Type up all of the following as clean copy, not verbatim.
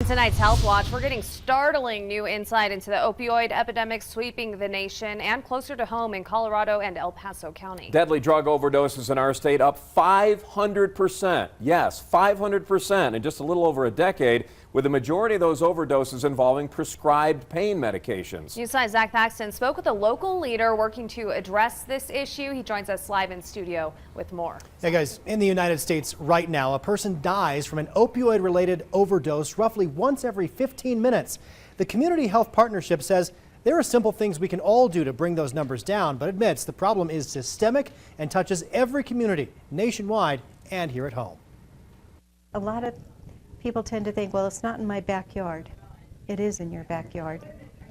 Tonight's Health Watch, we're getting startling new insight into the opioid epidemic sweeping the nation and closer to home in Colorado and El Paso County. Deadly drug overdoses in our state up 500%. Yes, 500% in just a little over a decade, with the majority of those overdoses involving prescribed pain medications. News 5's Zach Paxton spoke with a local leader working to address this issue. He joins us live in studio with more. Hey guys, in the United States right now, a person dies from an opioid-related overdose roughly once every 15 minutes. The Community Health Partnership says there are simple things we can all do to bring those numbers down, but admits the problem is systemic and touches every community nationwide and here at home. A lot of people tend to think, well, it's not in my backyard. It is in your backyard.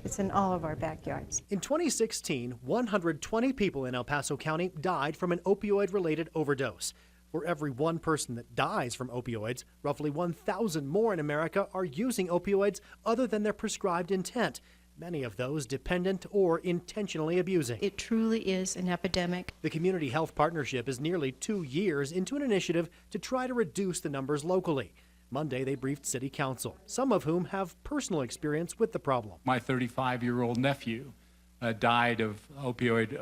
It's in all of our backyards. In 2016, 120 people in El Paso County died from an opioid-related overdose. For every one person that dies from opioids, roughly 1,000 more in America are using opioids other than their prescribed intent, many of those dependent or intentionally abusing. It truly is an epidemic. The Community Health Partnership is nearly 2 years into an initiative to try to reduce the numbers locally. Monday, they briefed City Council, some of whom have personal experience with the problem. My 35-year-old nephew died of opioid,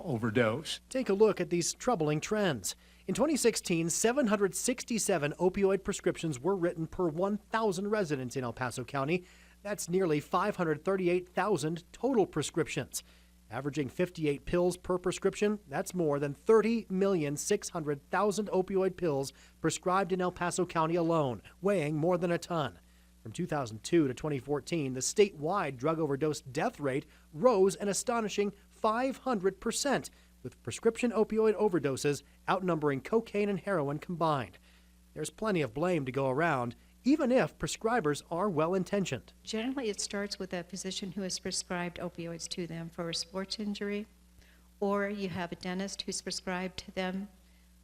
overdose. Take a look at these troubling trends. In 2016, 767 opioid prescriptions were written per 1,000 residents in El Paso County. That's nearly 538,000 total prescriptions. Averaging 58 pills per prescription, that's more than 30,600,000 opioid pills prescribed in El Paso County alone, weighing more than a ton. From 2002 to 2014, the statewide drug overdose death rate rose an astonishing 500%, with prescription opioid overdoses outnumbering cocaine and heroin combined. There's plenty of blame to go around, even if prescribers are well-intentioned. Generally, it starts with a physician who has prescribed opioids to them for a sports injury, or you have a dentist who's prescribed to them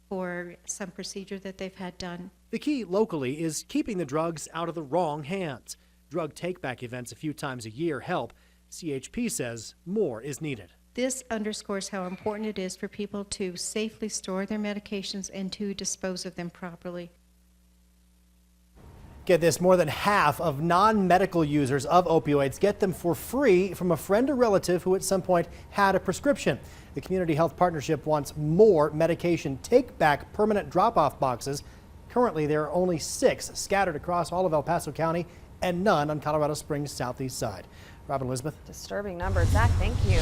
for some procedure that they've had done. The key locally is keeping the drugs out of the wrong hands. Drug take-back events a few times a year help. CHP says more is needed. This underscores how important it is for people to safely store their medications and to dispose of them properly. Get this, more than half of non-medical users of opioids get them for free from a friend or relative who at some point had a prescription. The Community Health Partnership wants more medication take-back permanent drop-off boxes. Currently, there are only 6 scattered across all of El Paso County and none on Colorado Springs' southeast side. Robin Elizabeth. Disturbing numbers. Zach, thank you.